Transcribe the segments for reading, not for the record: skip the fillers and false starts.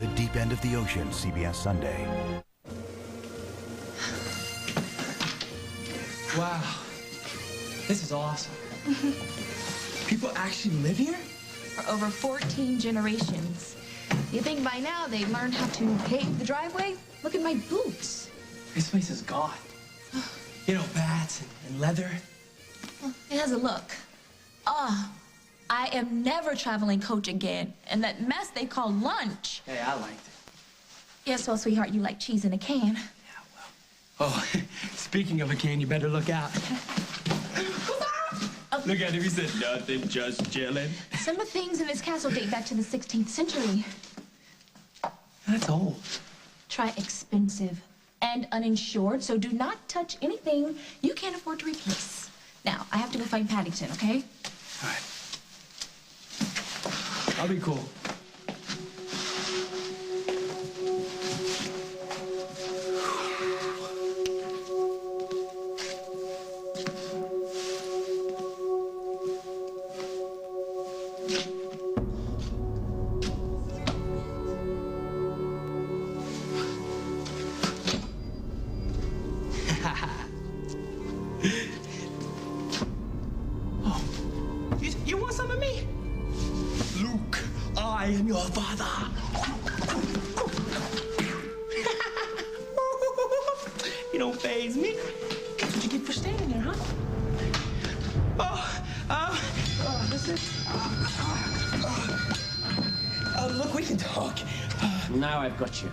The Deep End of the Ocean, CBS Sunday. Wow, this is awesome. People actually live here? For over 14 generations. You think by now they've learned how to pave the driveway? Look at my boots. This place is God. You know, bats and leather. Well, it has a look. I am never traveling coach again. And that mess they call lunch. Hey, I liked it. Yes, well, sweetheart, you like cheese in a can. Yeah, well. Oh, speaking of a can, you better look out. Look at him, he said nothing, just chilling. Some of the things in this castle date back to the 16th century. That's old. Try expensive and uninsured, so do not touch anything you can't afford to replace. Now, I have to go find Paddington, okay? All right. I'll be cool. Oh, you want some of me? Luke, I am your father. You don't faze me. That's what you get for standing there, huh? Listen. Look, we can talk. Now I've got you.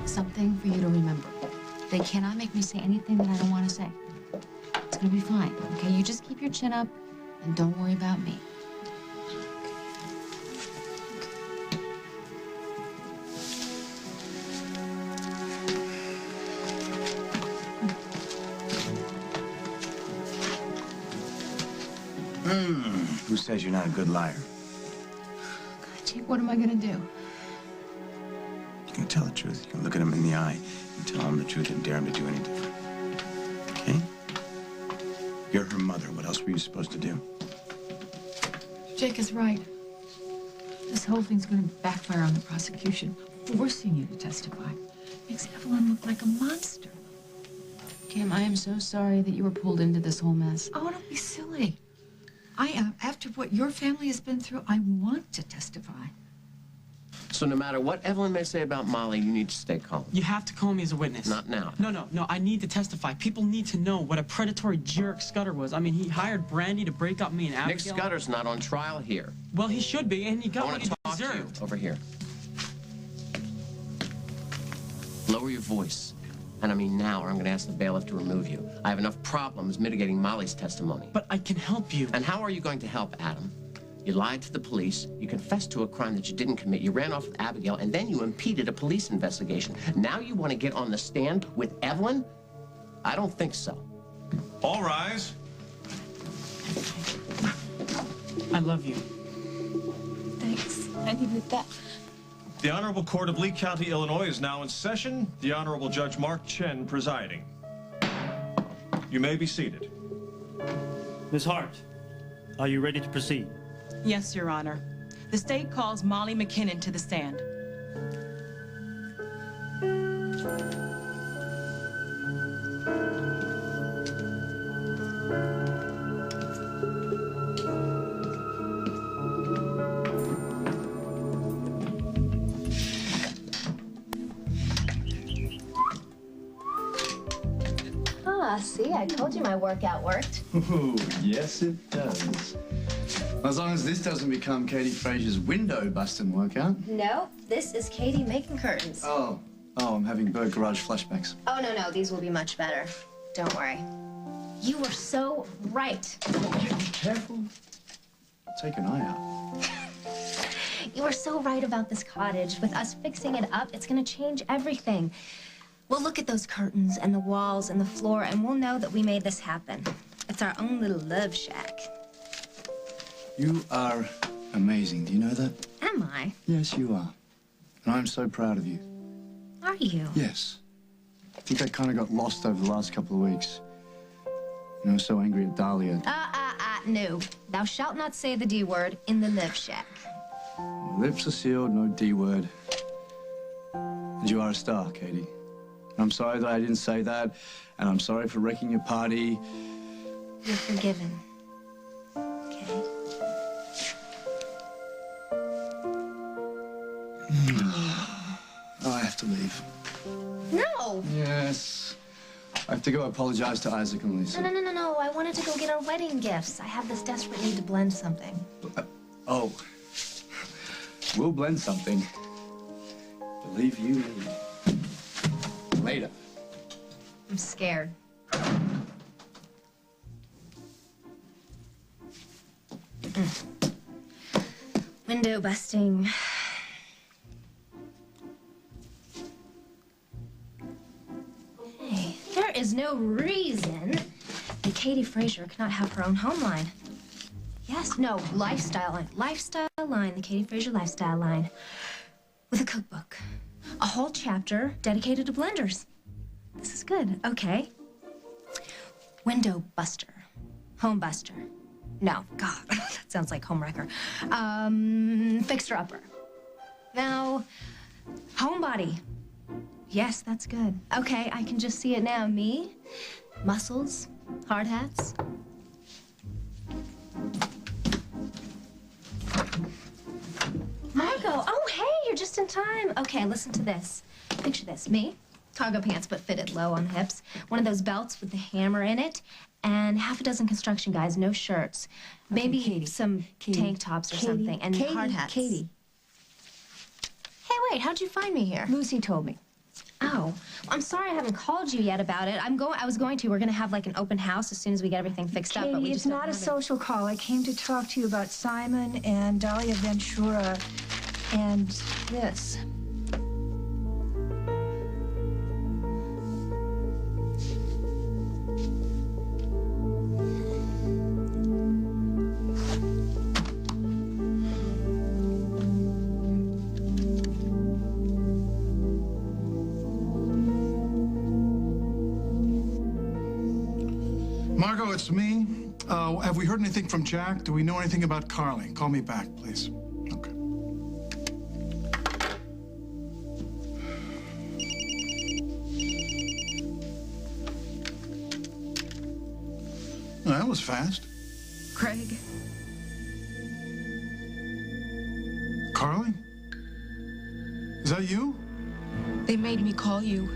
Something for you to remember. They cannot make me say anything that I don't want to say. It's gonna be fine, okay? You just keep your chin up and don't worry about me. Who says you're not a good liar? Gee, what am I gonna do? You can tell the truth. You can look at him in the eye and tell him the truth and dare him to do any different. Okay? You're her mother. What else were you supposed to do? Jake is right. This whole thing's gonna backfire on the prosecution. Forcing you to testify makes Evelyn look like a monster. Kim, I am so sorry that you were pulled into this whole mess. Oh, don't be silly. After what your family has been through, I want to testify. So no matter what Evelyn may say about Molly, you need to stay calm. You have to call me as a witness. Not now. No, I need to testify. People need to know what a predatory jerk Scudder was. I mean, he hired Brandy to break up me and Abigail. Nick Scudder's not on trial here. Well, he should be, and he I got want what to he talk to you deserved. over here. Lower your voice. And I mean now, or I'm going to ask the bailiff to remove you. I have enough problems mitigating Molly's testimony. But I can help you. And how are you going to help, Adam? You lied to the police, you confessed to a crime that you didn't commit, you ran off with Abigail, and then you impeded a police investigation. Now you want to get on the stand with Evelyn? I don't think so. All rise. I love you. Thanks. I needed that. The Honorable Court of Lee County, Illinois is now in session. The Honorable Judge Mark Chen presiding. You may be seated. Ms. Hart, are you ready to proceed? Yes, Your Honor. The state calls Molly McKinnon to the stand. See, I told you my workout worked. Ooh, yes, it does. As long as this doesn't become Katie Frazier's window-busting workout. No, this is Katie making curtains. Oh, I'm having Bird Garage flashbacks. Oh, no, these will be much better. Don't worry. You were so right. Be careful. Take an eye out. You were so right about this cottage. With us fixing it up, it's gonna change everything. We'll look at those curtains and the walls and the floor, and we'll know that we made this happen. It's our own little love shack. You are amazing. Do you know that? Am I? Yes, you are. And I'm so proud of you. Are you? Yes. I think I kind of got lost over the last couple of weeks. And I was so angry at Dahlia. No. Thou shalt not say the D word in the love shack. My lips are sealed, no D word. And you are a star, Katie. I'm sorry that I didn't say that, and I'm sorry for wrecking your party. You're forgiven. Okay? Oh, I have to leave. No! Yes. I have to go apologize to Isaac and Lisa. No. I wanted to go get our wedding gifts. I have this desperate need to blend something. Oh. We'll blend something. Believe you me. Later. I'm scared. Window busting. Hey, there is no reason that Katie Frazier cannot have her own home line. Yes, no, lifestyle line. Lifestyle line, the Katie Frazier lifestyle line. With a cookbook. A whole chapter dedicated to blenders. This is good. Okay. Window buster. Home buster. No, God, that sounds like home wrecker. Fixer upper. Now, homebody. Yes, that's good. Okay, I can just see it now. Me, muscles, hard hats. Margot, oh, hey, you're just in time. Okay, listen to this. Picture this. Me, cargo pants but fitted low on the hips, one of those belts with the hammer in it, and half a dozen construction guys, no shirts. Maybe Katie, some tank tops or something, and hard hats. Katie. Hey, wait, how'd you find me here? Lucy told me. Oh, I'm sorry I haven't called you yet about it. I was going to. We're going to have like an open house as soon as we get everything fixed up. But we Katie, just it's not a social call. I came to talk to you about Simon and Dahlia Ventura and this. Margot, it's me. Have we heard anything from Jack? Do we know anything about Carly? Call me back, please. Okay. Well, that was fast. Craig. Carly? Is that you? They made me call you.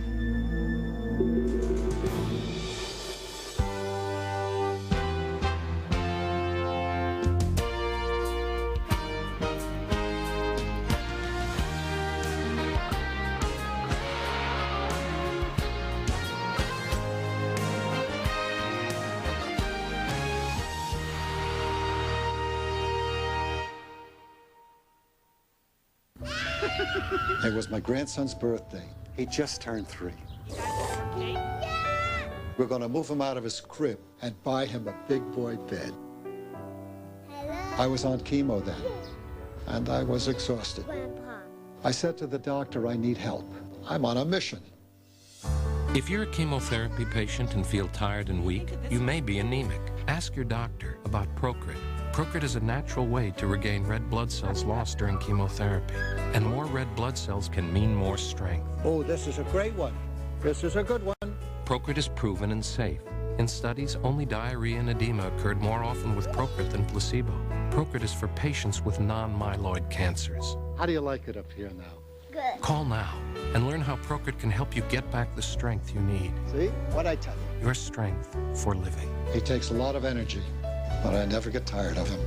It was my grandson's birthday. He just turned 3. We're going to move him out of his crib and buy him a big boy bed. I was on chemo then, and I was exhausted. I said to the doctor, I need help. I'm on a mission. If you're a chemotherapy patient and feel tired and weak, you may be anemic. Ask your doctor about Procrit. Procrit is a natural way to regain red blood cells lost during chemotherapy. And more red blood cells can mean more strength. Oh, this is a great one. This is a good one. Procrit is proven and safe. In studies, only diarrhea and edema occurred more often with Procrit than placebo. Procrit is for patients with non-myeloid cancers. How do you like it up here now? Good. Call now and learn how Procrit can help you get back the strength you need. See? What'd I tell you? Your strength for living. He takes a lot of energy, but I never get tired of him.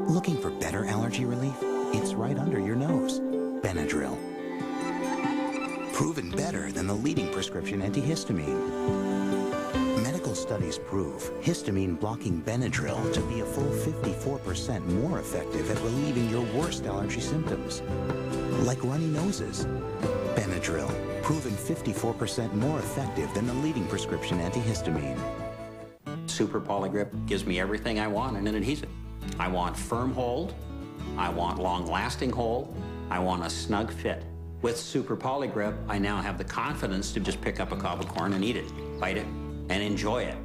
Looking for better allergy relief? It's right under your nose. Benadryl. Proven better than the leading prescription antihistamine. Medical studies prove histamine-blocking Benadryl to be a full 54% more effective at relieving your worst allergy symptoms, like runny noses. Benadryl, proven 54% more effective than the leading prescription antihistamine. Super Polygrip gives me everything I want in an adhesive. I want firm hold, I want long-lasting hold, I want a snug fit. With Super Polygrip, I now have the confidence to just pick up a cob of corn and eat it, bite it, and enjoy it.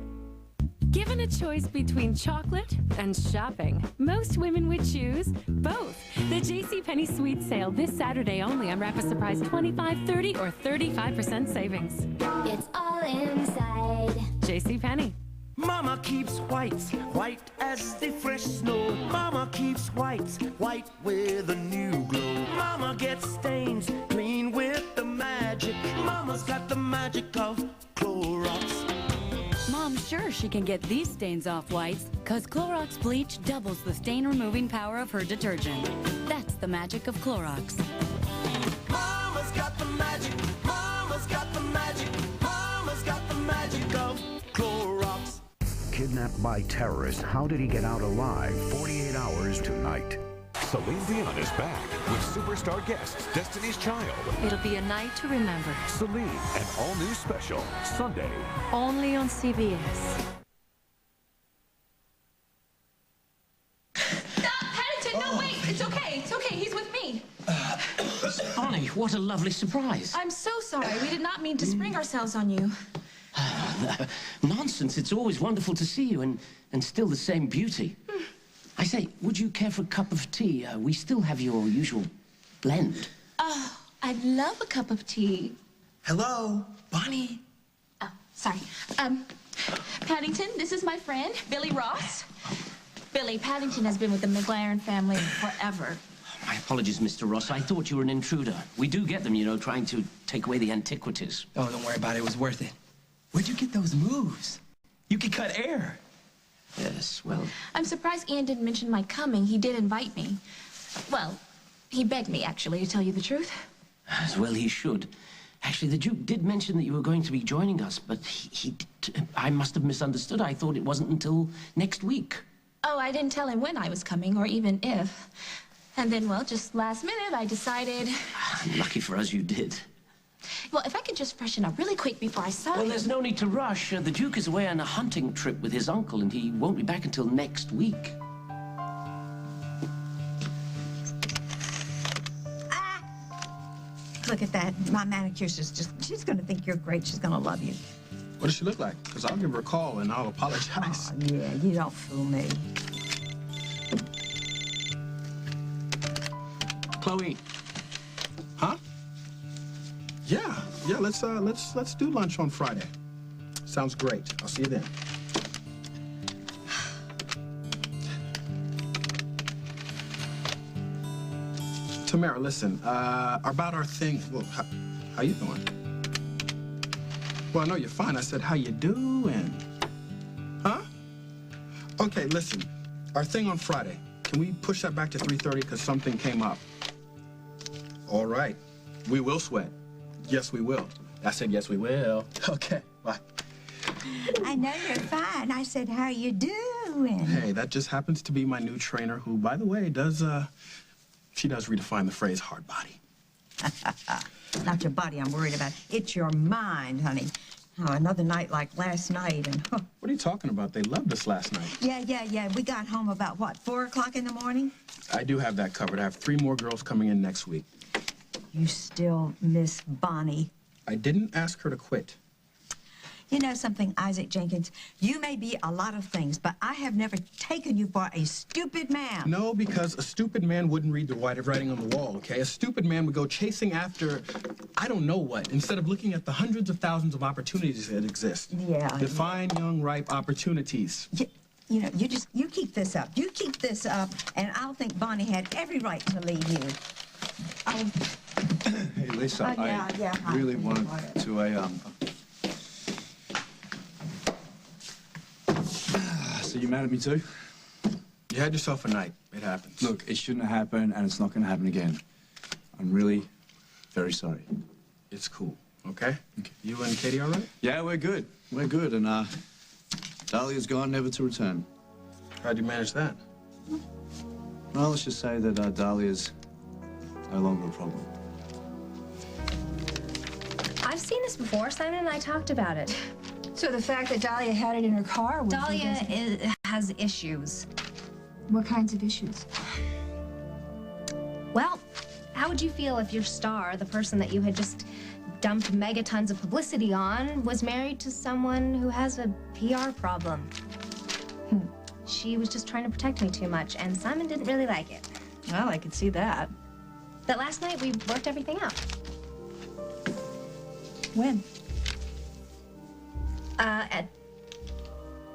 Given a choice between chocolate and shopping, most women would choose both. The JCPenney Sweet Sale this Saturday only. Unwrap a surprise 25, 30, or 35% savings. It's all inside. JCPenney. Mama keeps whites, white as the fresh snow. Mama keeps whites, white with a new glow. Mama gets stains, clean with the magic. Mama's got the magic of Clorox. Mom's sure she can get these stains off whites, cause Clorox bleach doubles the stain-removing power of her detergent. That's the magic of Clorox. Mama's got the magic, Mama's got the magic, Mama's got the magic of Clorox. Kidnapped by terrorists, how did he get out alive? 48 hours tonight. Celine Dion is back with superstar guests Destiny's Child. It'll be a night to remember. Celine, an all-new special, Sunday. Only on CBS. Paddington, no, wait. It's okay. It's okay. He's with me. Bonnie, what a lovely surprise. I'm so sorry. We did not mean to spring ourselves on you. Nonsense. It's always wonderful to see you, and still the same beauty. I say, would you care for a cup of tea? We still have your usual blend. Oh, I'd love a cup of tea. Hello, Bonnie. Oh, sorry. Paddington, this is my friend, Billy Ross. Billy, Paddington has been with the McLaren family forever. My apologies, Mr. Ross. I thought you were an intruder. We do get them, you know, trying to take away the antiquities. Oh, don't worry about it. It was worth it. Where'd you get those moves? You can cut air. Yes, well... I'm surprised Ian didn't mention my coming. He did invite me. Well, he begged me, actually, to tell you the truth. As well he should. Actually, the Duke did mention that you were going to be joining us, but I must have misunderstood. I thought it wasn't until next week. Oh, I didn't tell him when I was coming, or even if. And then, well, just last minute, I decided... Lucky for us, you did. Well, if I could just freshen up really quick before I saw him... Well, there's no need to rush. The Duke is away on a hunting trip with his uncle, and he won't be back until next week. Look at that. My manicurist is she's going to think you're great. She's going to love you. What does she look like? Because I'll give her a call and I'll apologize. Oh, yeah, you don't fool me. Chloe. Huh? Yeah, let's do lunch on Friday. Sounds great. I'll see you then. Tamara, listen, about our thing, well, how you doing? Well, I know you're fine. I said, how you doing? Huh? Okay, listen, our thing on Friday, can we push that back to 3:30 because something came up? All right, we will sweat. Yes, we will. I said, yes, we will. Okay, bye. I know you're fine. I said, how you doing? Hey, that just happens to be my new trainer who, by the way, she does redefine the phrase hard body. Not your body I'm worried about. It's your mind, honey. Oh, another night like last night and... Oh. What are you talking about? They loved us last night. Yeah. We got home about, what, 4 o'clock in the morning? I do have that covered. I have 3 more girls coming in next week. You still miss Bonnie. I didn't ask her to quit. You know something, Isaac Jenkins? You may be a lot of things, but I have never taken you for a stupid man. No, because a stupid man wouldn't read the writing on the wall, okay? A stupid man would go chasing after, I don't know what, instead of looking at the hundreds of thousands of opportunities that exist. Yeah. Define young, ripe opportunities. You know, you keep this up. You keep this up, and I'll think Bonnie had every right to leave you. Hey, Lisa, I really wanted to, So you mad at me too? You had yourself a night. It happens. Look, it shouldn't have happened, and it's not going to happen again. I'm really very sorry. It's cool, okay? You and Katie all right? Yeah, we're good. We're good, and Dahlia's gone, never to return. How'd you manage that? Well, let's just say that Dahlia's no longer a problem. I've seen this before. Simon and I talked about it. So the fact that Dahlia had it in her car... Dahlia has issues. What kinds of issues? Well, How would you feel if your star, the person that you had just dumped megatons of publicity on, was married to someone who has a PR problem? She was just trying to protect me too much, and Simon didn't really like it. Well, I could see that. But last night, we worked everything out. When?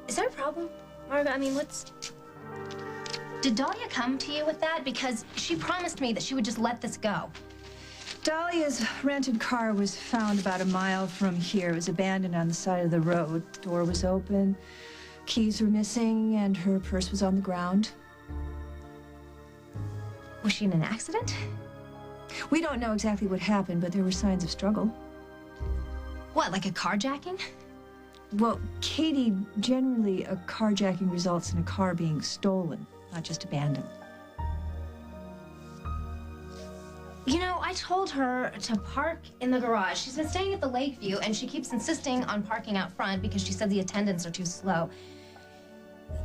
Is there a problem, Margot? I mean, Did Dahlia come to you with that? Because she promised me that she would just let this go. Dahlia's rented car was found about a mile from here. It was abandoned on the side of the road. The door was open, keys were missing, and her purse was on the ground. Was she in an accident? We don't know exactly what happened, but there were signs of struggle. What, like a carjacking? Well, Katie, generally a carjacking results in a car being stolen, not just abandoned. You know, I told her to park in the garage. She's been staying at the Lakeview, and she keeps insisting on parking out front because she said the attendants are too slow.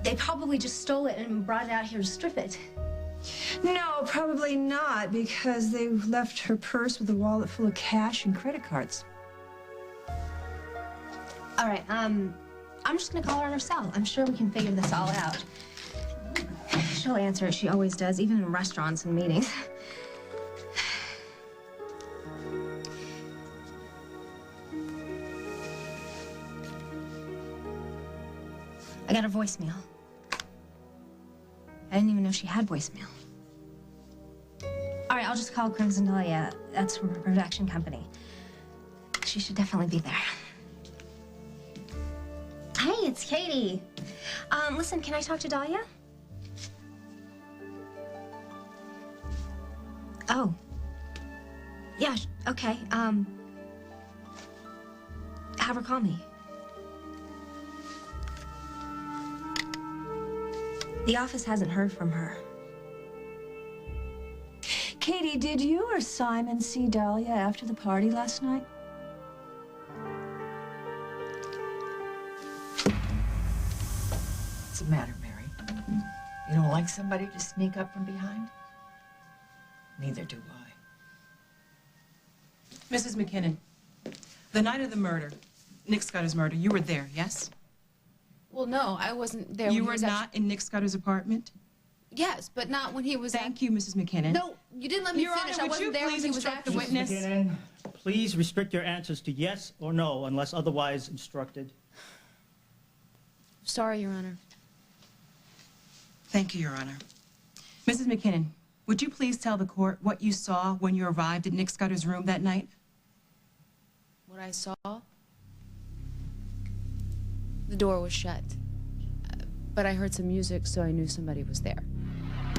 They probably just stole it and brought it out here to strip it. No, probably not, because they left her purse with a wallet full of cash and credit cards. All right, I'm just gonna call her on her cell. I'm sure we can figure this all out. She'll answer it. She always does, even in restaurants and meetings. I got her voicemail. I didn't even know she had voicemail. All right, I'll just call Crimson Dahlia. That's her production company. She should definitely be there. Hey, it's Katie. Listen, can I talk to Dahlia? Oh. Yeah, okay. Have her call me. The office hasn't heard from her. Katie, did you or Simon see Dahlia after the party last night? What's the matter, Mary? You don't like somebody to sneak up from behind? Neither do I. Mrs. McKinnon, the night of the murder, Nick Scudder's murder, you were there, yes? Well, no, I wasn't there. You were not in Nick Scudder's apartment? Yes, but not when he was. Thank you, Mrs. McKinnon. No, you didn't let me Your finish. Honor, I wasn't there when he was instruct the actually. witness? McKinnon, please restrict your answers to yes or no unless otherwise instructed. Sorry, Your Honor. Thank you, Your Honor. Mrs. McKinnon, would you please tell the court what you saw when you arrived at Nick Scudder's room that night? What I saw? The door was shut. But I heard some music, so I knew somebody was there.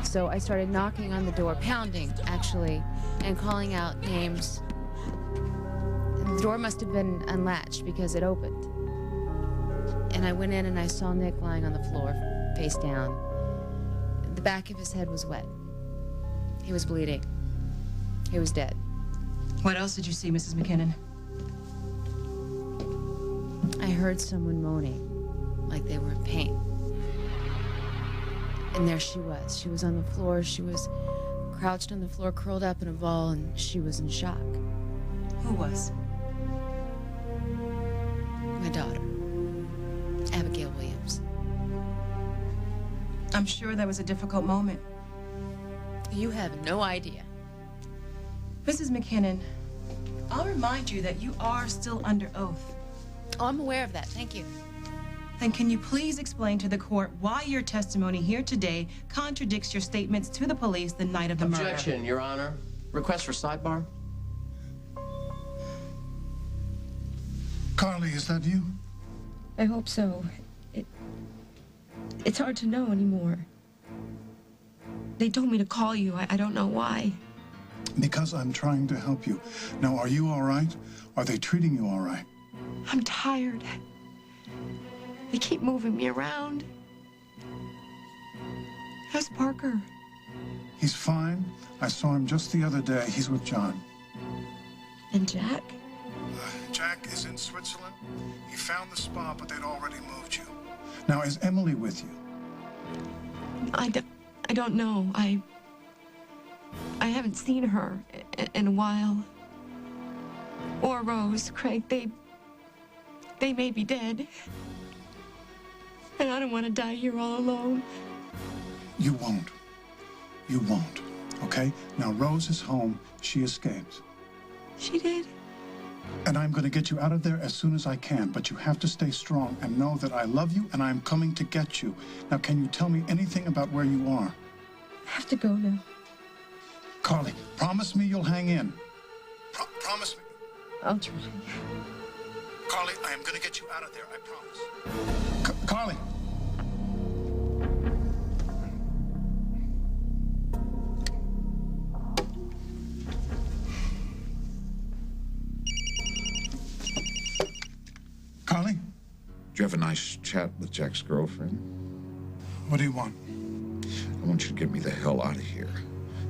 So I started knocking on the door, pounding, actually, and calling out names. And the door must have been unlatched because it opened. And I went in and I saw Nick lying on the floor, face down. The back of his head was wet. He was bleeding. He was dead. What else did you see, Mrs. McKinnon? I heard someone moaning, like they were in pain. And there she was. She was on the floor. She was crouched on the floor, curled up in a ball, and she was in shock. Who was? My daughter, Abigail Williams. I'm sure that was a difficult moment. You have no idea. Mrs. McKinnon, I'll remind you that you are still under oath. Oh, I'm aware of that. Thank you. Then can you please explain to the court why your testimony here today contradicts your statements to the police the night of the murder? Objection, Your Honor. Request for sidebar. Carly, is that you? I hope so. It's hard to know anymore. They told me to call you. I don't know why. Because I'm trying to help you. Now, are you all right? Are they treating you all right? I'm tired. They keep moving me around. How's Parker? He's fine. I saw him just the other day. He's with John. And Jack? Jack is in Switzerland. He found the spa, but they'd already moved you. Now, is Emily with you? I don't know. I haven't seen her in a while. Or Rose, Craig. They may be dead. And I don't want to die here all alone. You won't. You won't, okay? Now, Rose is home. She escaped. She did? And I'm going to get you out of there as soon as I can, but you have to stay strong and know that I love you and I'm coming to get you. Now, can you tell me anything about where you are? I have to go now. Carly, promise me you'll hang in. Promise me. I'll try. Carly, I am going to get you out of there, I promise. Carly! Carly? Did you have a nice chat with Jack's girlfriend? What do you want? I want you to get me the hell out of here.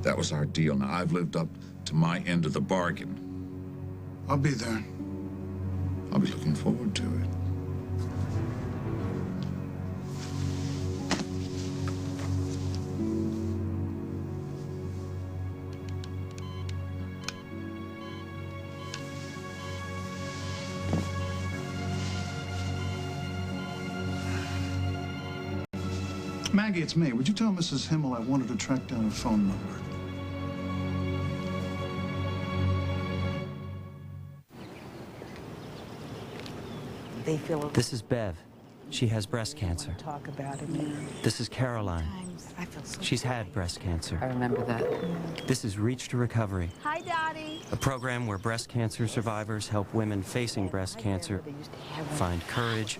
That was our deal. Now, I've lived up to my end of the bargain. I'll be there. I'll be looking forward to it. Maggie, it's me. Would you tell Mrs. Himmel I wanted to track down her phone number? They feel This is Bev. She has breast cancer. Talk about it now. This is Caroline. I feel so She's had breast cancer. I remember that. This is Reach to Recovery, Hi, Daddy. a program where breast cancer survivors help women facing breast cancer find courage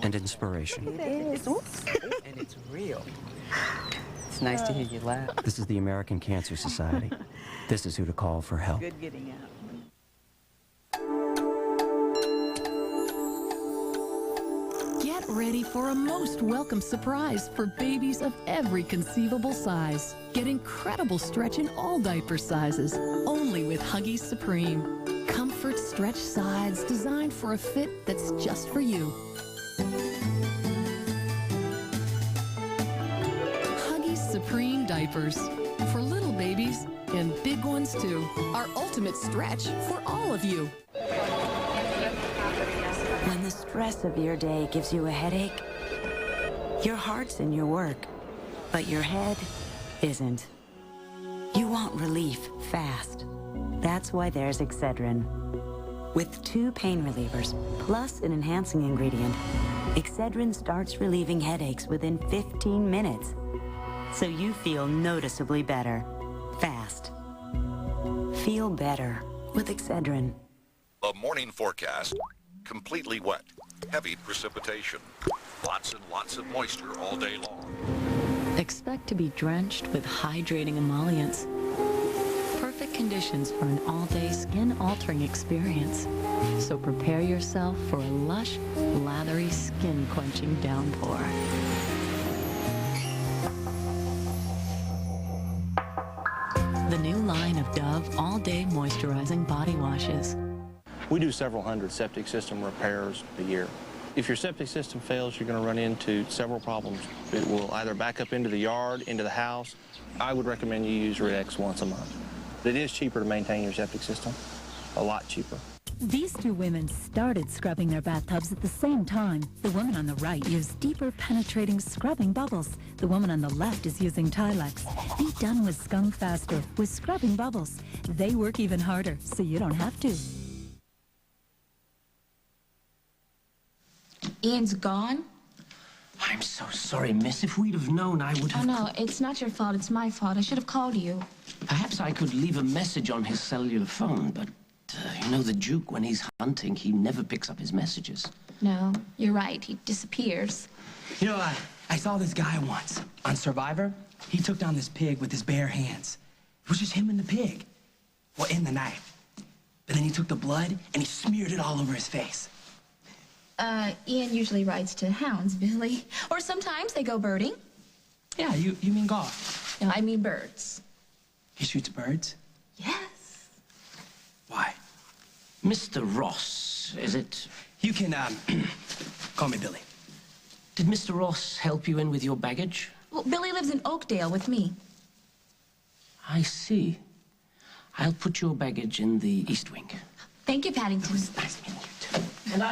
and inspiration. It is. And it's real. It's nice to hear you laugh. This is the American Cancer Society. This is who to call for help. Good getting out. Get ready for a most welcome surprise for babies of every conceivable size. Get incredible stretch in all diaper sizes, only with Huggies Supreme. Comfort stretch sides designed for a fit that's just for you. Huggies Supreme diapers for little babies and big ones too. Our ultimate stretch for all of you. When the stress of your day gives you a headache, your heart's in your work, but your head isn't. You want relief fast. That's why there's Excedrin. With 2 pain relievers, plus an enhancing ingredient, Excedrin starts relieving headaches within 15 minutes. So you feel noticeably better, fast. Feel better with Excedrin. A morning forecast. Completely wet. Heavy precipitation. Lots and lots of moisture all day long. Expect to be drenched with hydrating emollients. Perfect conditions for an all-day skin-altering experience. So prepare yourself for a lush, lathery, skin-quenching downpour. The new line of Dove all-day moisturizing body washes. We do several hundred septic system repairs a year. If your septic system fails, you're going to run into several problems. It will either back up into the yard, into the house. I would recommend you use Rid-X once a month. It is cheaper to maintain your septic system, a lot cheaper. These 2 women started scrubbing their bathtubs at the same time. The woman on the right used deeper penetrating scrubbing bubbles. The woman on the left is using Tilex. Be done with scum faster with scrubbing bubbles. They work even harder, so you don't have to. Ian's gone? I'm so sorry, miss. If we'd have known, I would have... Oh, no, it's not your fault. It's my fault. I should have called you. Perhaps I could leave a message on his cellular phone, but, you know, the Duke, when he's hunting, he never picks up his messages. No, you're right. He disappears. You know, I saw this guy once on Survivor. He took down this pig with his bare hands. It was just him and the pig. Well, in the night. But then he took the blood and he smeared it all over his face. Ian usually rides to hounds, Billy. Or sometimes they go birding. Yeah, you mean golf? No, I mean birds. He shoots birds? Yes. Why? Mr. Ross, is it? You can, call me Billy. Did Mr. Ross help you in with your baggage? Well, Billy lives in Oakdale with me. I see. I'll put your baggage in the East Wing. Thank you, Paddington. Nice meeting you, too. And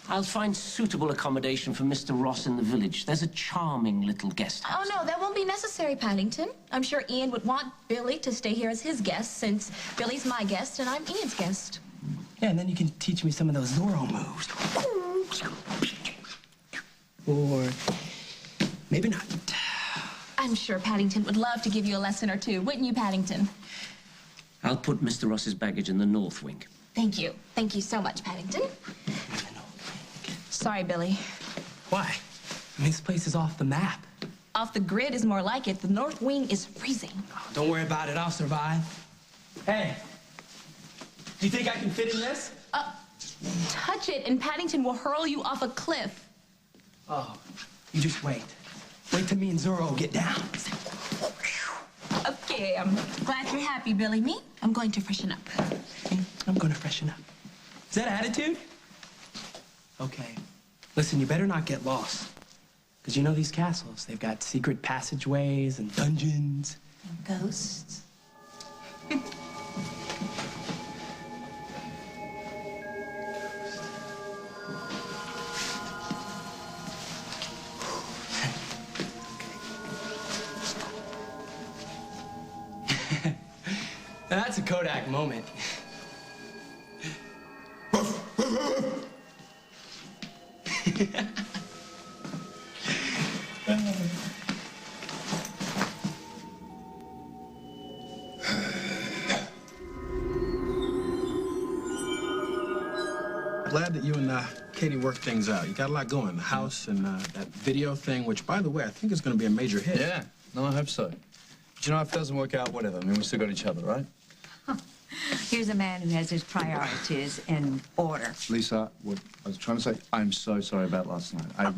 I'll find suitable accommodation for Mr. Ross in the village. There's a charming little guest house. Oh, no, that won't be necessary, Paddington. I'm sure Ian would want Billy to stay here as his guest, since Billy's my guest and I'm Ian's guest. Yeah, and then you can teach me some of those Zorro moves. Or maybe not. I'm sure Paddington would love to give you a lesson or two, wouldn't you, Paddington? I'll put Mr. Ross's baggage in the North Wing. Thank you. Thank you so much, Paddington. Sorry, Billy. Why? I mean, this place is off the map. Off the grid is more like it. The North Wing is freezing. Oh, don't worry about it. I'll survive. Hey, do you think I can fit in this? Touch it and Paddington will hurl you off a cliff. Oh, you just wait. Wait till me and Zorro get down. Okay, I'm glad you're happy, Billy. Me? I'm going to freshen up. I'm going to freshen up. Is that attitude? Okay. Listen, you better not get lost. Because you know these castles, they've got secret passageways and dungeons. And ghosts. That's a Kodak moment. Glad that you and Katie worked things out. You got a lot going. The house and that video thing, which, by the way, I think is going to be a major hit. Yeah, no, I hope so. But you know, if it doesn't work out, whatever. I mean, we still got each other, right? Here's a man who has his priorities in order. Lisa, what I was trying to say, I'm so sorry about last night.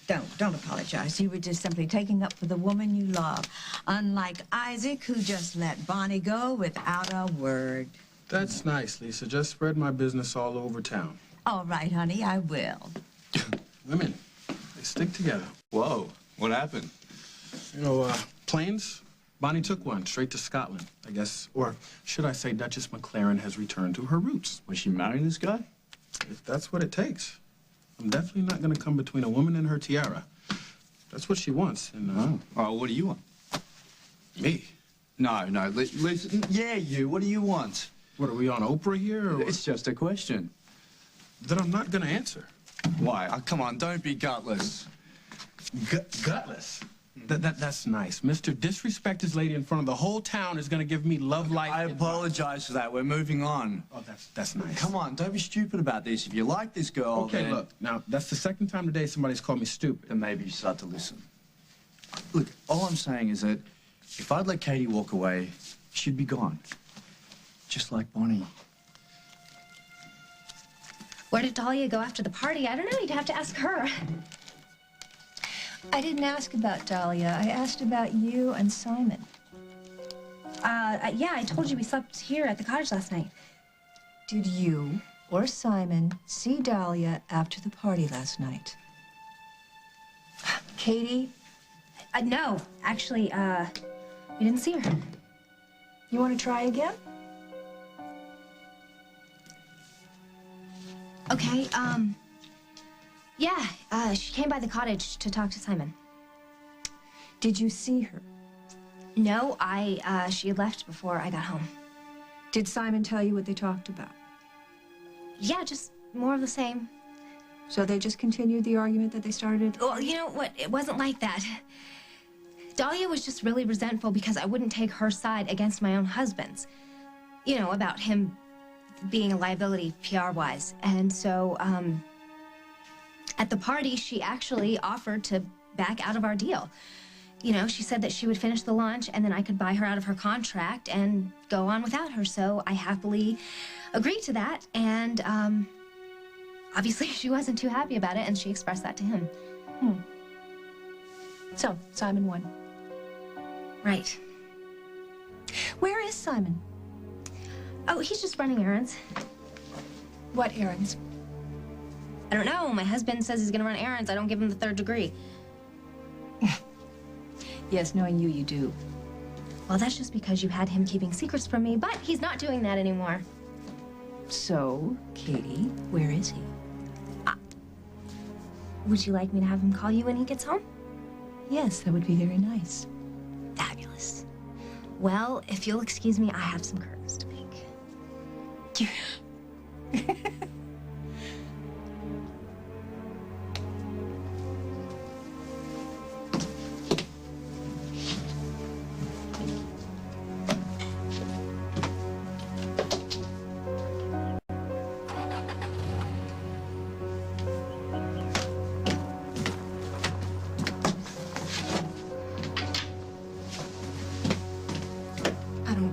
Don't apologize. You were just simply taking up for the woman you love. Unlike Isaac, who just let Bonnie go without a word. That's nice, Lisa. Just spread my business all over town. All right, honey, I will. Women, they stick together. Whoa, what happened? You know, planes? Bonnie took one straight to Scotland, I guess. Or should I say Duchess McLaren has returned to her roots. Was she marrying this guy? If that's what it takes. I'm definitely not going to come between a woman and her tiara. That's what she wants. And, Oh, what do you want? Me? No, Lisa, yeah, you. What do you want? What, are we on Oprah here? Or It's just a question. That I'm not going to answer. Why? Oh, come on, don't be gutless. Gutless? That's nice. Mr. Disrespect his lady in front of the whole town is going to give me love life. I apologize for that. We're moving on. Oh, that's nice. Come on, don't be stupid about this. If you like this girl, Okay, then... look, now, that's the second time today somebody's called me stupid. Then maybe you start to listen. Look, all I'm saying is that if I'd let Katie walk away, she'd be gone. Just like Bonnie. Where did Dahlia go after the party? I don't know. You'd have to ask her. I didn't ask about Dahlia. I asked about you and Simon. Yeah, I told you we slept here at the cottage last night. Did you or Simon see Dahlia after the party last night? Katie? No, actually, we didn't see her. You want to try again? Okay, yeah, she came by the cottage to talk to Simon. Did you see her? No, she had left before I got home. Did Simon tell you what they talked about? Yeah, just more of the same. So they just continued the argument that they started? Well, you know what? It wasn't like that. Dahlia was just really resentful because I wouldn't take her side against my own husband's. You know, about him being a liability PR-wise. And so, at the party, she actually offered to back out of our deal. You know, she said that she would finish the lunch and then I could buy her out of her contract and go on without her. So I happily agreed to that. And, obviously she wasn't too happy about it and she expressed that to him. So, Simon won. Right. Where is Simon? Oh, he's just running errands. What errands? I don't know. My husband says he's gonna run errands. I don't give him the third degree. Yes, knowing you, you do. Well, that's just because you had him keeping secrets from me, but he's not doing that anymore. So, Katie, where is he? Would you like me to have him call you when he gets home? Yes, that would be very nice. Fabulous. Well, if you'll excuse me, I have some curtains to make.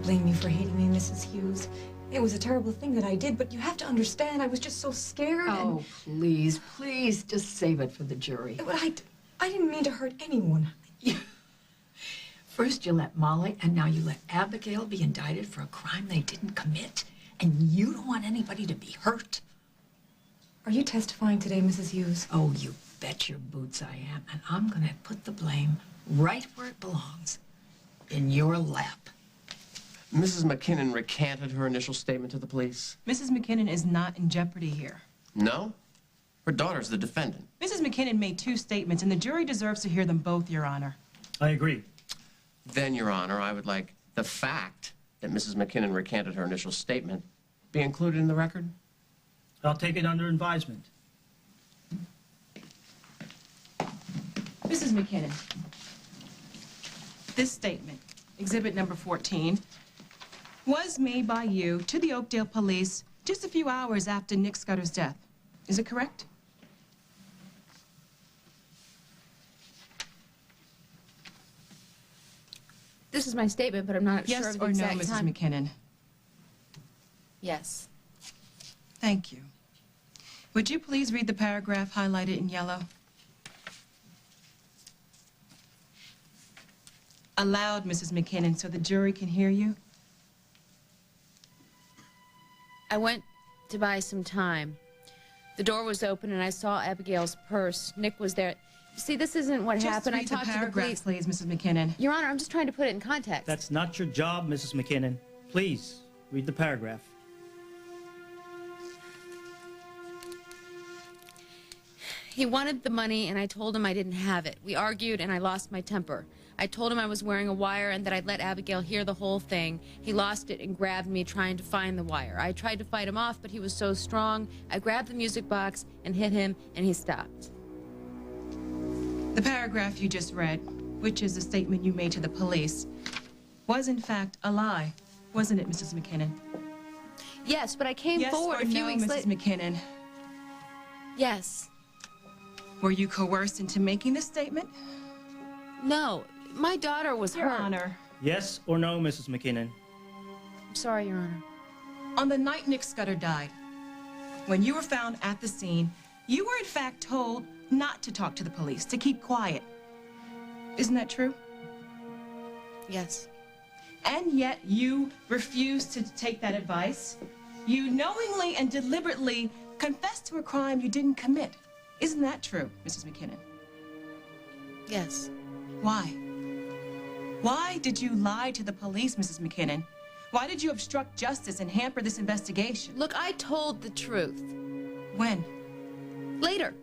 Blame you for hating me, Mrs. Hughes. It was a terrible thing that I did, but you have to understand, I was just so scared. Oh, please, please, just save it for the jury. But I didn't mean to hurt anyone. First you let Molly, and now you let Abigail be indicted for a crime they didn't commit. And you don't want anybody to be hurt. Are you testifying today, Mrs. Hughes? Oh, you bet your boots I am. And I'm gonna put the blame right where it belongs. In your lap. Mrs. McKinnon recanted her initial statement to the police. Mrs. McKinnon is not in jeopardy here. No? Her daughter's the defendant. Mrs. McKinnon made 2 statements, and the jury deserves to hear them both, Your Honor. I agree. Then, Your Honor, I would like the fact that Mrs. McKinnon recanted her initial statement be included in the record. I'll take it under advisement. Mrs. McKinnon, this statement, exhibit number 14, was made by you to the Oakdale police just a few hours after Nick Scudder's death. Is it correct? This is my statement, but I'm not sure of the exact Yes or no, Mrs. time. McKinnon? Yes. Thank you. Would you please read the paragraph highlighted in yellow? Aloud, Mrs. McKinnon, so the jury can hear you. I went to buy some time. The door was open and I saw Abigail's purse. Nick was there. See, this isn't what happened. I talked to the police. Please, Mrs. McKinnon. Your Honor, I'm just trying to put it in context. That's not your job, Mrs. McKinnon. Please, read the paragraph. He wanted the money, and I told him I didn't have it. We argued, and I lost my temper. I told him I was wearing a wire and that I'd let Abigail hear the whole thing. He lost it and grabbed me, trying to find the wire. I tried to fight him off, but he was so strong. I grabbed the music box and hit him, and he stopped. The paragraph you just read, which is the statement you made to the police, was in fact a lie, wasn't it, Mrs. McKinnon? Yes, but I came forward Yes or a few no, weeks Mrs. later. McKinnon? Yes. Were you coerced into making this statement? No. My daughter was Your hurt. Honor. Yes or no, Mrs. McKinnon? I'm sorry, Your Honor. On the night Nick Scudder died, when you were found at the scene, you were in fact told not to talk to the police, to keep quiet. Isn't that true? Yes. And yet you refused to take that advice. You knowingly and deliberately confessed to a crime you didn't commit. Isn't that true, Mrs. McKinnon? Yes. Why? Why did you lie to the police, Mrs. McKinnon? Why did you obstruct justice and hamper this investigation? Look, I told the truth. When? Later.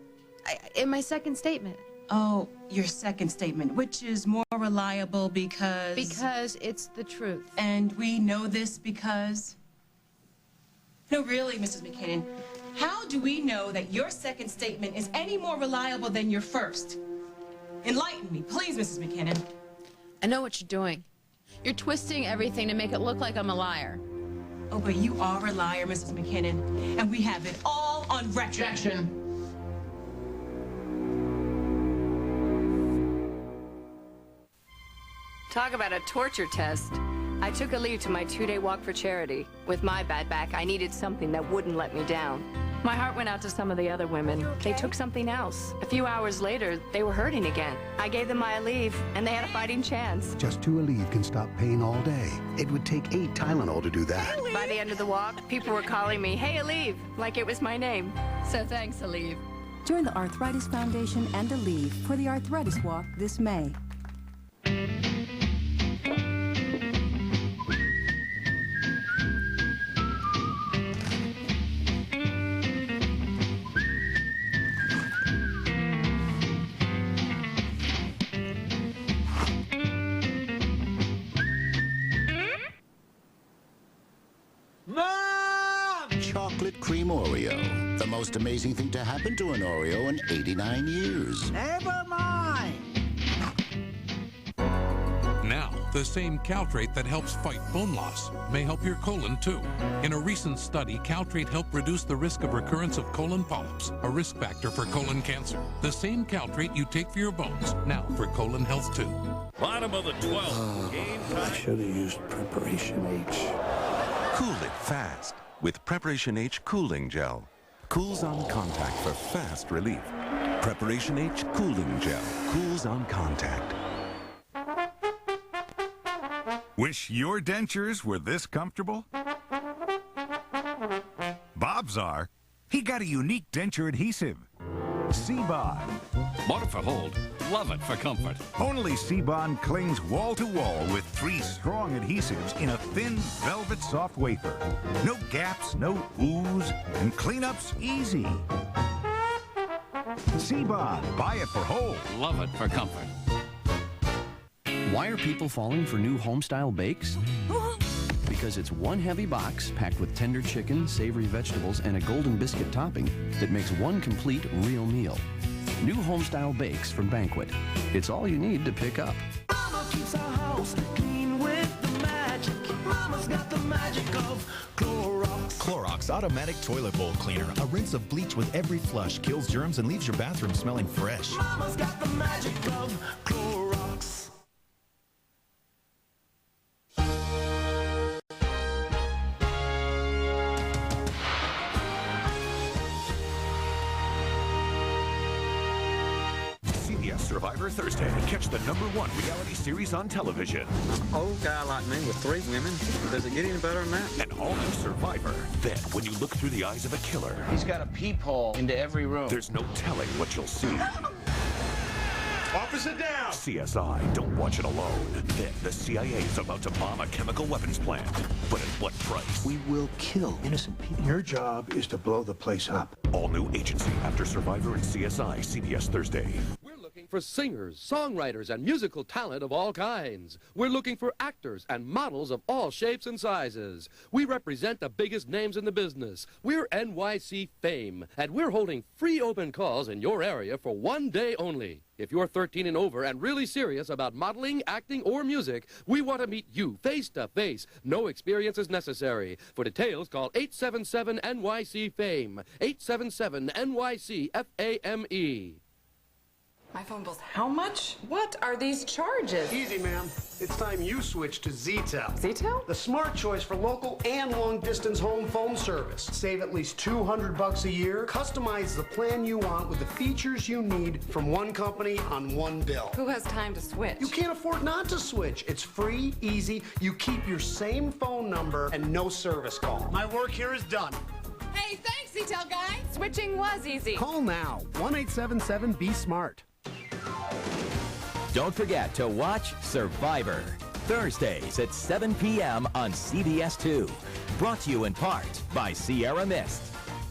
In my second statement. Oh, your second statement, which is more reliable because... Because it's the truth. And we know this because... No, really, Mrs. McKinnon, how do we know that your second statement is any more reliable than your first? Enlighten me, please, Mrs. McKinnon. I know what you're doing. You're twisting everything to make it look like I'm a liar. Oh, but you are a liar, Mrs. McKinnon, and we have it all on record. Objection. Talk about a torture test. I took a leave to my 2-day walk for charity. With my bad back, I needed something that wouldn't let me down. My heart went out to some of the other women. They took something else. A few hours later, they were hurting again. I gave them my Aleve, and they had a fighting chance. Just 2 Aleve can stop pain all day. It would take 8 Tylenol to do that. By the end of the walk, people were calling me, "Hey, Aleve," like it was my name. So thanks, Aleve. Join the Arthritis Foundation and Aleve for the Arthritis Walk this May. chocolate cream Oreo. The most amazing thing to happen to an Oreo in 89 years. Never mind. Now, the same Caltrate that helps fight bone loss may help your colon too. In a recent study, Caltrate helped reduce the risk of recurrence of colon polyps, a risk factor for colon cancer. The same Caltrate you take for your bones, now for colon health too. Bottom of the 12th. Game time. I should have used Preparation H. Cool it fast with Preparation H Cooling Gel. Cools on contact for fast relief. Preparation H Cooling Gel. Cools on contact. Wish your dentures were this comfortable? Bob's are. He got a unique denture adhesive. C-Bond. Bought it for hold, love it for comfort. Only C-Bond clings wall to wall with 3 strong adhesives in a thin, velvet soft wafer. No gaps, no ooze, and cleanup's easy. C-Bond. Buy it for hold. Love it for comfort. Why are people falling for new home-style bakes? Because it's one heavy box packed with tender chicken, savory vegetables, and a golden biscuit topping that makes one complete real meal. New home-style bakes from Banquet. It's all you need to pick up. Mama keeps our house clean with the magic. Mama's got the magic of Clorox. Clorox Automatic Toilet Bowl Cleaner. A rinse of bleach with every flush kills germs and leaves your bathroom smelling fresh. Mama's got the magic of Clorox. Survivor Thursday. Catch the #1 reality series on television. Old guy like me with 3 women. Does it get any better than that? An all-new Survivor. Then, when you look through the eyes of a killer, He's got a peephole into every room. there's no telling what you'll see. Officer down! CSI, don't watch it alone. Then, the CIA is about to bomb a chemical weapons plant. But at what price? We will kill innocent people. Your job is to blow the place up. All new agency after Survivor and CSI, CBS Thursday. For singers, songwriters, and musical talent of all kinds. We're looking for actors and models of all shapes and sizes. We represent the biggest names in the business. We're NYC Fame, and we're holding free open calls in your area for 1 day only. If you're 13 and over and really serious about modeling, acting, or music, we want to meet you face to face. No experience is necessary. For details, call 877-NYC-FAME. 877-NYC-FAME. My phone bill's how much? What are these charges? Easy, ma'am. It's time you switch to Z-Tel. Z-Tel? The smart choice for local and long-distance home phone service. Save at least $200 a year. Customize the plan you want with the features you need from one company on one bill. Who has time to switch? You can't afford not to switch. It's free, easy. You keep your same phone number and no service call. My work here is done. Hey, thanks, Z-Tel guy. Switching was easy. Call now. 1-877-BE-SMART. Don't forget to watch Survivor, Thursdays at 7 p.m. on CBS 2. Brought to you in part by Sierra Mist.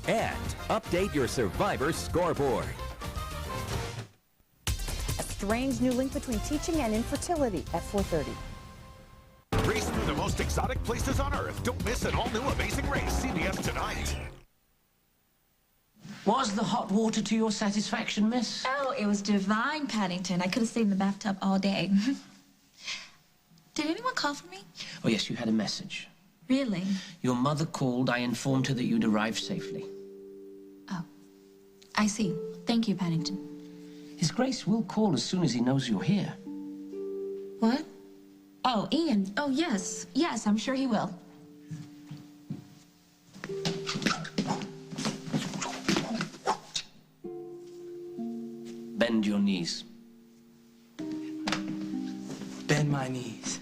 And update your Survivor scoreboard. A strange new link between teaching and infertility at 4:30. Race through the most exotic places on Earth. Don't miss an all-new Amazing Race, CBS tonight. Was the hot water to your satisfaction, miss? Oh, it was divine, Paddington. I could have stayed in the bathtub all day. Did anyone call for me? Oh, yes, you had a message. Really? Your mother called. I informed her that you'd arrived safely. Oh, I see. Thank you, Paddington. His Grace will call as soon as he knows you're here. What? Oh, Ian. Oh, yes. Yes, I'm sure he will. Bend your knees. Bend my knees.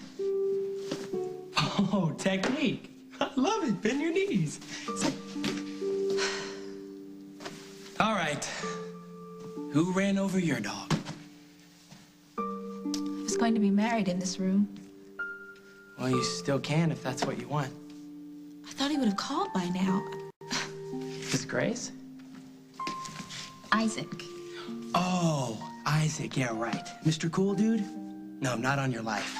Oh, technique. I love it. Bend your knees. All right. Who ran over your dog? I was going to be married in this room. Well, you still can if that's what you want. I thought he would have called by now. His Grace? Isaac. Oh, Isaac. Yeah, right. Mr. Cool Dude? No, not on your life.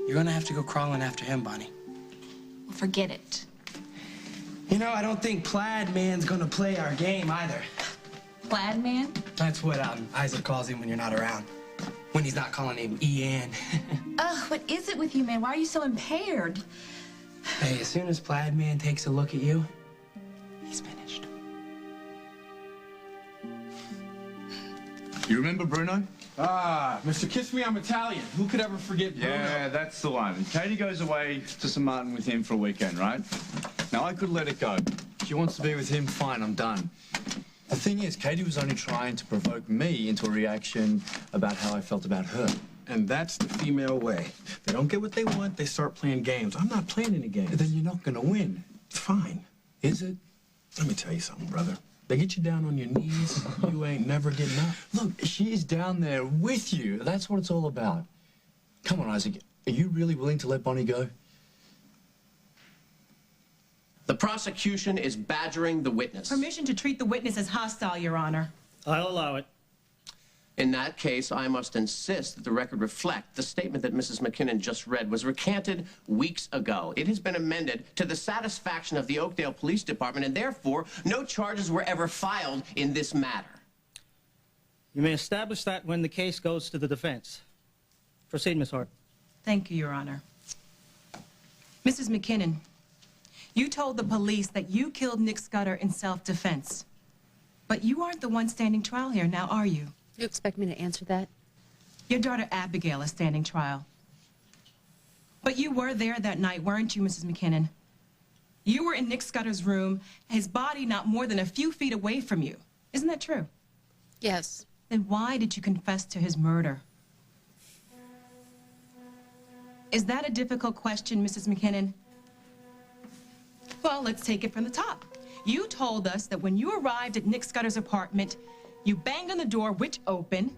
You're gonna have to go crawling after him, Bonnie. Well, forget it. You know, I don't think Plaid Man's gonna play our game either. Plaid Man? That's what Isaac calls him when you're not around. When he's not calling him Ian. Ugh, what is it with you, man? Why are you so impaired? Hey, as soon as Plaid Man takes a look at you, he's finished. You remember Bruno? Ah, Mr. Kiss Me, I'm Italian. Who could ever forget Bruno? Yeah, that's the one. Katie goes away to St. Martin with him for a weekend, right? Now, I could let it go. She wants to be with him, fine, I'm done. The thing is, Katie was only trying to provoke me into a reaction about how I felt about her. And that's the female way. They don't get what they want, they start playing games. I'm not playing any games. Then you're not gonna win. It's fine. Is it? Let me tell you something, brother. They get you down on your knees, you ain't never getting up. Look, she's down there with you. That's what it's all about. Come on, Isaac. Are you really willing to let Bonnie go? The prosecution is badgering the witness. Permission to treat the witness as hostile, Your Honor. I'll allow it. In that case, I must insist that the record reflect the statement that Mrs. McKinnon just read was recanted weeks ago. It has been amended to the satisfaction of the Oakdale Police Department, and therefore, no charges were ever filed in this matter. You may establish that when the case goes to the defense. Proceed, Miss Hart. Thank you, Your Honor. Mrs. McKinnon, you told the police that you killed Nick Scudder in self-defense. But you aren't the one standing trial here, now are you? You expect me to answer that? Your daughter Abigail is standing trial. But you were there that night, weren't you, Mrs. McKinnon? You were in Nick Scudder's room, his body not more than a few feet away from you. Isn't that true? Yes. Then why did you confess to his murder? Is that a difficult question, Mrs. McKinnon? Well, let's take it from the top. You told us that when you arrived at Nick Scudder's apartment, you banged on the door, which opened.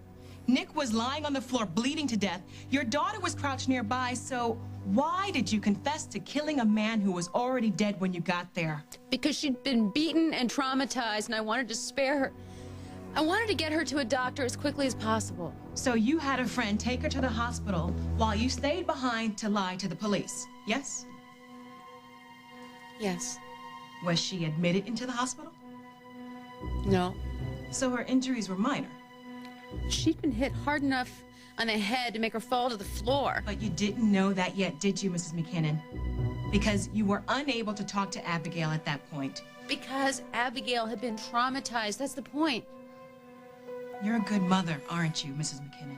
Nick was lying on the floor, bleeding to death. Your daughter was crouched nearby, so why did you confess to killing a man who was already dead when you got there? Because she'd been beaten and traumatized, and I wanted to spare her. I wanted to get her to a doctor as quickly as possible. So you had a friend take her to the hospital while you stayed behind to lie to the police, yes? Yes. Was she admitted into the hospital? No. So her injuries were minor? She'd been hit hard enough on the head to make her fall to the floor. But you didn't know that yet, did you, Mrs. McKinnon? Because you were unable to talk to Abigail at that point. Because Abigail had been traumatized, that's the point. You're a good mother, aren't you, Mrs. McKinnon?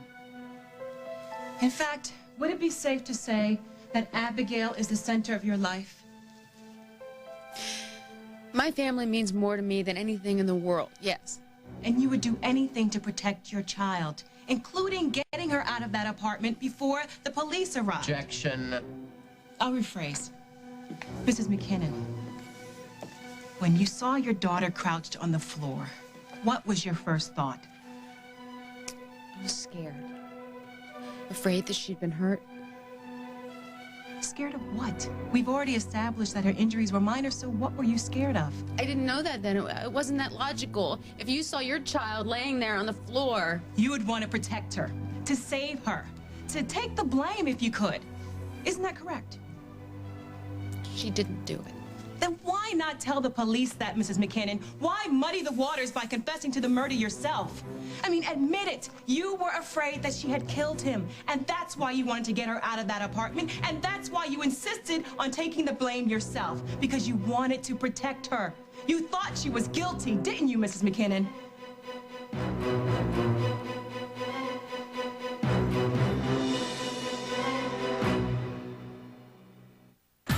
In fact, would it be safe to say that Abigail is the center of your life? My family means more to me than anything in the world, yes. And you would do anything to protect your child, including getting her out of that apartment before the police arrived. Objection. I'll rephrase. Mrs. McKinnon, when you saw your daughter crouched on the floor, what was your first thought? I was scared. Afraid that she'd been hurt. Scared of what? We've already established that her injuries were minor, so what were you scared of? I didn't know that then. It wasn't that logical. If you saw your child laying there on the floor... You would want to protect her, to save her, to take the blame if you could. Isn't that correct? She didn't do it. Then why not tell the police that, Mrs. McKinnon? Why muddy the waters by confessing to the murder yourself? I mean, admit it. You were afraid that she had killed him, and that's why you wanted to get her out of that apartment, and that's why you insisted on taking the blame yourself, because you wanted to protect her. You thought she was guilty, didn't you, Mrs. McKinnon?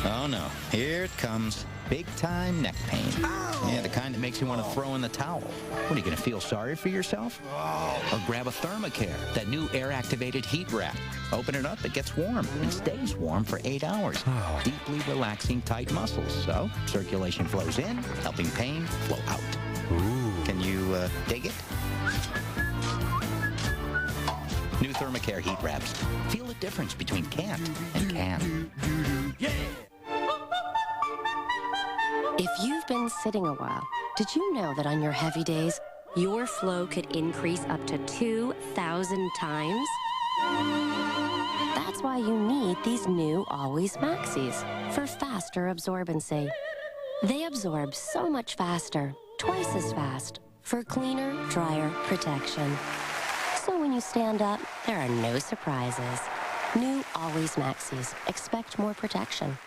Oh no, here it comes. Big time neck pain. Ow. Yeah, the kind that makes you want to throw in the towel. What, are you going to feel sorry for yourself? Or grab a Thermacare, that new air-activated heat wrap. Open it up, it gets warm and stays warm for 8 hours. Deeply relaxing tight muscles, so circulation flows in, helping pain flow out. Ooh. Can you dig it? New Thermacare heat wraps. Feel the difference between can't and can. Yeah! If you've been sitting a while, did you know that on your heavy days, your flow could increase up to 2,000 times? That's why you need these new Always Maxis for faster absorbency. They absorb so much faster, twice as fast, for cleaner, drier protection. So when you stand up, there are no surprises. New Always Maxis. Expect more protection.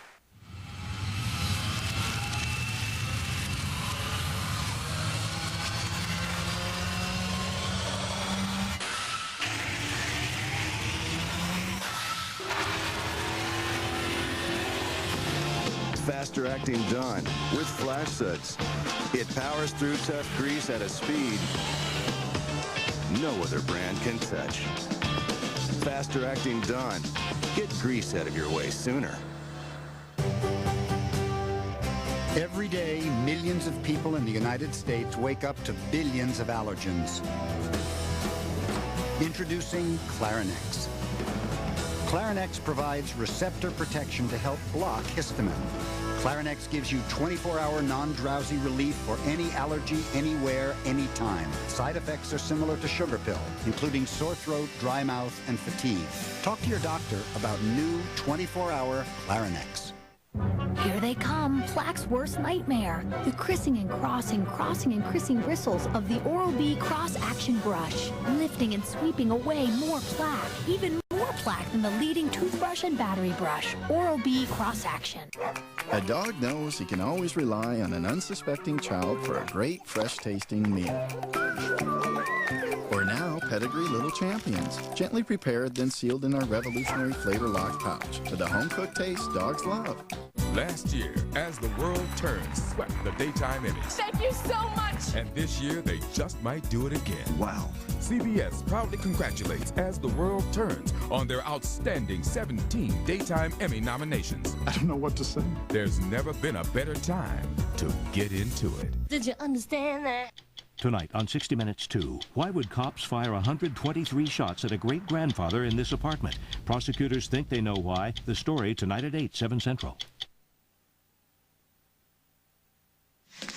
Faster acting Dawn with flash suds. It powers through tough grease at a speed no other brand can touch. Faster acting Dawn. Get grease out of your way sooner. Every day, millions of people in the United States wake up to billions of allergens. Introducing Clarinex. Clarinex provides receptor protection to help block histamine. Clarinex gives you 24-hour non-drowsy relief for any allergy, anywhere, anytime. Side effects are similar to sugar pill, including sore throat, dry mouth, and fatigue. Talk to your doctor about new 24-hour Clarinex. Here they come, plaque's worst nightmare. The crissing and crossing and crissing bristles of the Oral-B cross-action brush. Lifting and sweeping away more plaque, even more plaque than the leading toothbrush and battery brush. Oral-B cross-action. A dog knows he can always rely on an unsuspecting child for a great, fresh-tasting meal. Or now, Pedigree Little Champions, gently prepared then sealed in our revolutionary flavor-locked pouch for the home-cooked taste dogs love. Last year, As the World Turns swept the Daytime Emmys. Thank you so much! And this year, they just might do it again. Wow. CBS proudly congratulates As the World Turns on their outstanding 17 Daytime Emmy nominations. I don't know what to say. There's never been a better time to get into it. Did you understand that? Tonight on 60 Minutes 2, why would cops fire 123 shots at a great-grandfather in this apartment? Prosecutors think they know why. The story tonight at 8, 7 Central.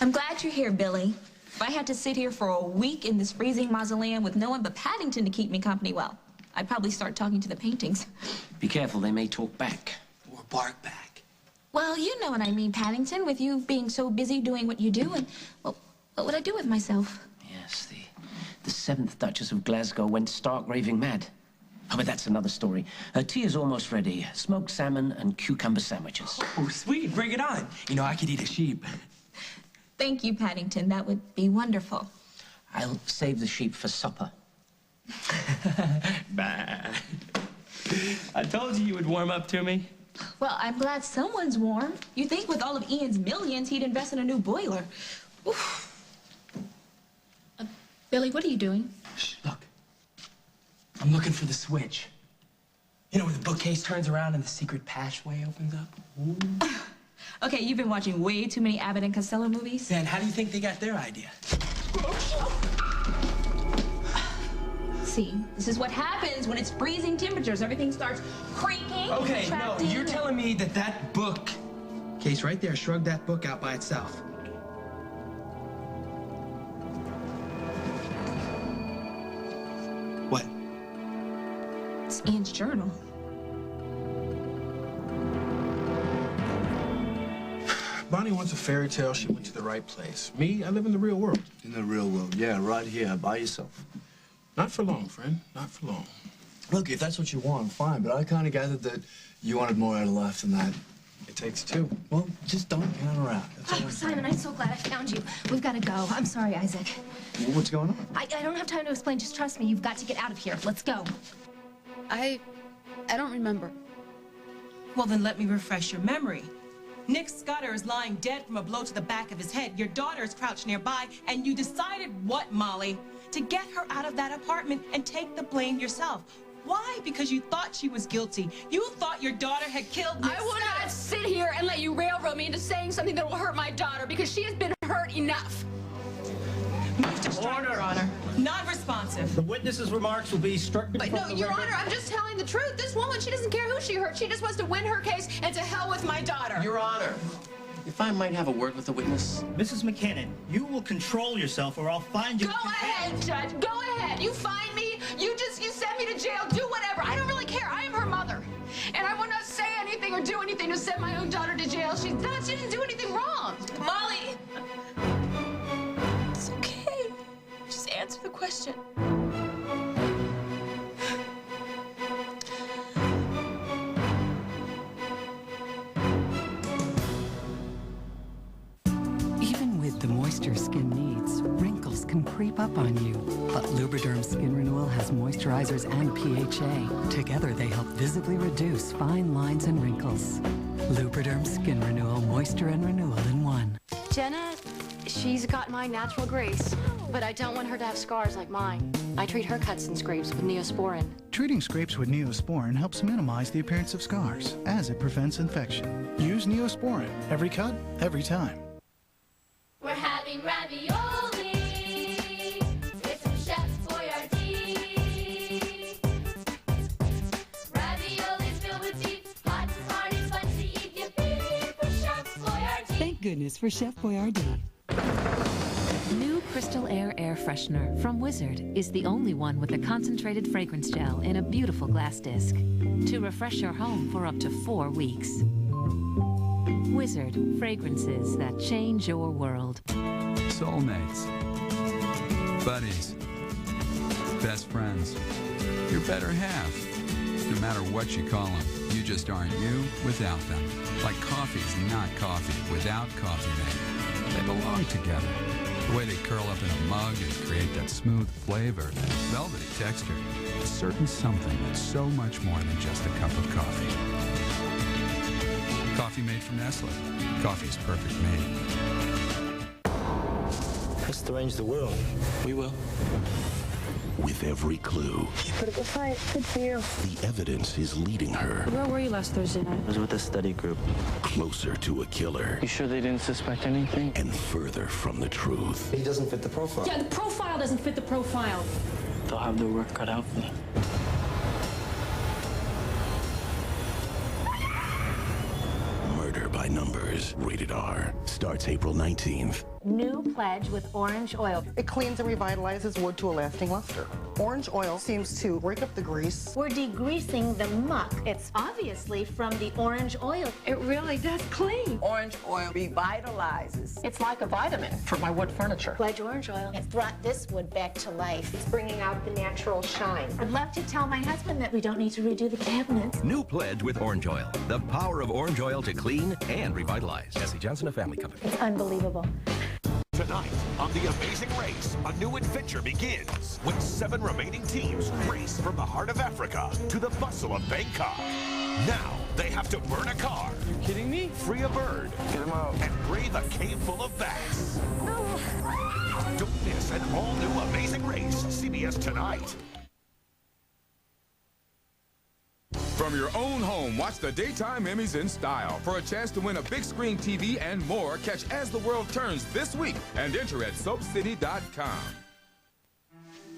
I'm glad you're here, Billy. If I had to sit here for a week in this freezing mausoleum with no one but Paddington to keep me company, well, I'd probably start talking to the paintings. Be careful, they may talk back. Or bark back. Well, you know what I mean, Paddington, with you being so busy doing what you do, and, well, what would I do with myself? Yes, the 7th Duchess of Glasgow went stark raving mad. Oh, but that's another story. Tea is almost ready. Smoked salmon and cucumber sandwiches. Oh, sweet. Bring it on. You know, I could eat a sheep. Thank you, Paddington. That would be wonderful. I'll save the sheep for supper. Bah. I told you would warm up to me. Well, I'm glad someone's warm. You'd think with all of Ian's millions, he'd invest in a new boiler. Oof. Billy, what are you doing? Shh, look. I'm looking for the switch. You know, where the bookcase turns around and the secret passageway opens up? Ooh. Okay, you've been watching way too many Abbott and Costello movies. Then how do you think they got their idea? See, this is what happens when it's freezing temperatures. Everything starts creaking. Okay, no, you're telling me that that book case right there, shrug that book out by itself. What? It's Ian's journal. Bonnie wants a fairy tale. She went to the right place. Me, I live in the real world. In the real world, yeah, right here, by yourself. Not for long, friend. Not for long. Look, if that's what you want, fine, but I kind of gathered that you wanted more out of life than that. It takes two. Well, just don't count her out. Oh, Simon, I'm so glad I found you. We've got to go. I'm sorry, Isaac. What's going on? I don't have time to explain. Just trust me. You've got to get out of here. Let's go. I don't remember. Well, then let me refresh your memory. Nick Scudder is lying dead from a blow to the back of his head. Your daughter is crouched nearby, and you decided what, Molly? To get her out of that apartment and take the blame yourself. Why? Because you thought she was guilty. You thought your daughter had killed Nick I will not sit here and let you railroad me into saying something that will hurt my daughter because she has been hurt enough. Move to strike, Your Honor. Non-responsive. The witness's remarks will be struck from No, the Your record. Honor, I'm just telling the truth. This woman, she doesn't care who she hurt. She just wants to win her case, and to hell with my daughter. Your Honor, if I might have a word with the witness. Mrs. McKinnon, you will control yourself or I'll find you. Go ahead, Judge. Go ahead. You find me. You send me to jail. Do whatever. I don't really care. I am her mother. And I will not say anything or do anything to send my own daughter to jail. She didn't do anything wrong. Molly! It's okay. Just answer the question. Even with the moisture skin needs, wrinkles can creep up on you. But Lubriderm Skin Renewal has moisturizers and PHA. Together, they help visibly reduce fine lines and wrinkles. Lubriderm Skin Renewal, moisture and renewal in one. Jenna, she's got my natural grace, but I don't want her to have scars like mine. I treat her cuts and scrapes with Neosporin. Treating scrapes with Neosporin helps minimize the appearance of scars, as it prevents infection. Use Neosporin. Every cut, every time. We're having ravioli. It's from Chef Boyardee. Raviolis filled with beef, hot and hearty, fun to eat. Yippee for Chef Boyardee. Thank goodness for Chef Boyardee. New Crystal Air Air Freshener from Wizard is the only one with a concentrated fragrance gel in a beautiful glass disc to refresh your home for up to 4 weeks. Wizard, fragrances that change your world. Soulmates, buddies, best friends, your better half. No matter what you call them, you just aren't you without them. Like coffee's not coffee without Coffee Mate. They belong together. The way they curl up in a mug and create that smooth flavor, that velvety texture, a certain something that's so much more than just a cup of coffee. Coffee made from Nestle. Coffee's perfect made. Let's arrange the world. We will. With every clue, You put a good fight. Good for you. the evidence is leading her Where were you last Thursday night? I was with the study group. closer to a killer You sure they didn't suspect anything? and further from the truth. He doesn't fit the profile. Yeah, the profile doesn't fit the profile. They'll have their work cut out for them. Murder by Numbers, rated R, starts April 19th. New pledge with orange oil. It cleans and revitalizes wood to a lasting luster. Orange oil seems to break up the grease. We're degreasing the muck. It's obviously from the orange oil. It really does clean. Orange oil revitalizes. It's like a vitamin for my wood furniture. Pledge orange oil. It brought this wood back to life. It's bringing out the natural shine. I'd love to tell my husband that we don't need to redo the cabinets. New pledge with orange oil. The power of orange oil to clean and revitalize. Jesse Johnson, a family company. It's unbelievable. Tonight, on The Amazing Race, a new adventure begins when 7 remaining teams race from the heart of Africa to the bustle of Bangkok. Now, they have to burn a car. You kidding me? Free a bird. Get him out. And brave a cave full of bats. Don't miss an all-new Amazing Race, CBS Tonight. From your own home, watch the Daytime Emmys in style. For a chance to win a big screen TV and more, catch As the World Turns this week and enter at soapcity.com.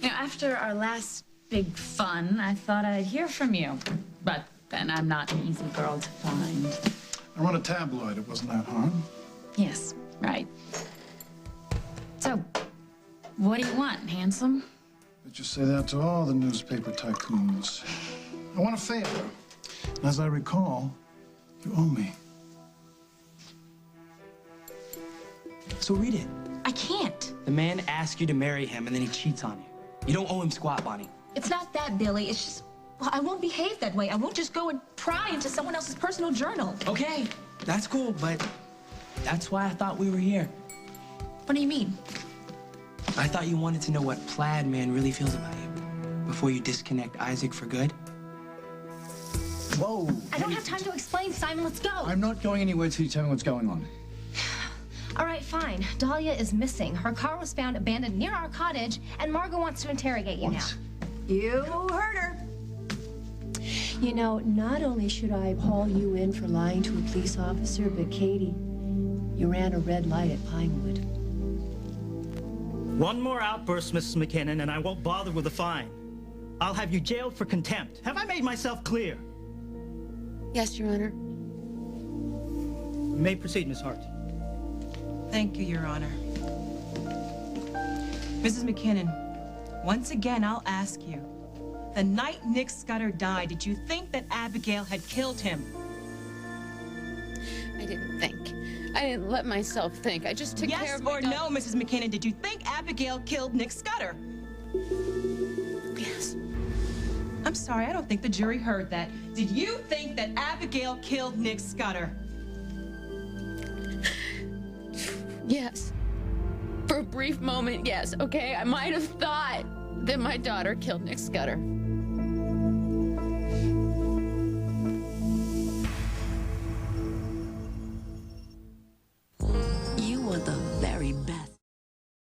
You know, after our last big fun, I thought I'd hear from you. But then I'm not an easy girl to find. I run a tabloid. It wasn't that hard. Yes, right. So, what do you want, handsome? But you say that to all the newspaper tycoons. I want a favor. And as I recall, you owe me. So read it. I can't. The man asks you to marry him, and then he cheats on you. You don't owe him squat, Bonnie. It's not that, Billy. It's just, well, I won't behave that way. I won't just go and pry into someone else's personal journal. Okay, that's cool, but that's why I thought we were here. What do you mean? I thought you wanted to know what Plaid Man really feels about you before you disconnect Isaac for good. Whoa. I don't have time to explain, Simon. Let's go. I'm not going anywhere till you tell me what's going on. All right, fine. Dahlia is missing. Her car was found abandoned near our cottage, and Margot wants to interrogate you now. You heard her. You know, not only should I haul you in for lying to a police officer, but Katie, you ran a red light at Pinewood. One more outburst, Mrs. McKinnon, and I won't bother with a fine. I'll have you jailed for contempt. Have I made myself clear? Yes, Your Honor. You may proceed, Miss Hart. Thank you, Your Honor. Mrs. McKinnon, once again, I'll ask you. The night Nick Scudder died, did you think that Abigail had killed him? I didn't think. I didn't let myself think. I just took care of my Yes or no, Mrs. McKinnon, did you think Abigail killed Nick Scudder? Yes. I'm sorry, I don't think the jury heard that. Did you think that Abigail killed Nick Scudder? Yes. For a brief moment, yes, okay? I might have thought that my daughter killed Nick Scudder.